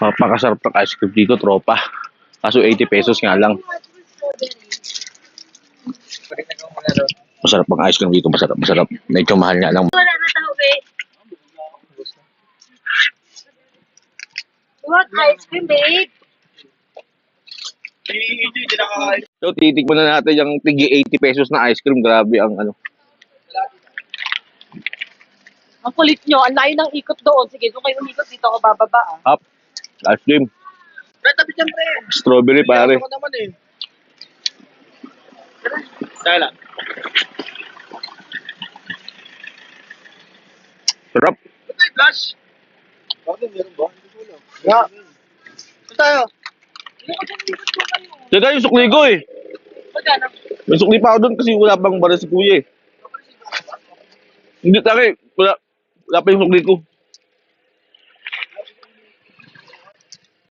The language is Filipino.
Napakasarap ng ice cream dito, tropa. Kaso 80 pesos nga lang. Masarap ang ice cream dito, masarap, masarap. Medyo mahal nga lang. Wala na tao, babe. What ice cream, babe? So, titikman na natin yung tigi 80 pesos na ice cream. Grabe ang ano. Ang kulit nyo, ang layo ng ikot doon. Sige, doon kayo umikot, dito ako bababa. Up. Ice cream. Tabi siyempre. Strawberry, pare. Ako naman eh. Dahil lang. Sarap. Ba't tayo flash? Bakit meron ba? Nga. Saan tayo? Teka, yung sukli ko eh. Magkano? May sukli pa ako doon kasi wala pang bara si kuya eh. Hindi, tari. Wala pa yung sukli ko.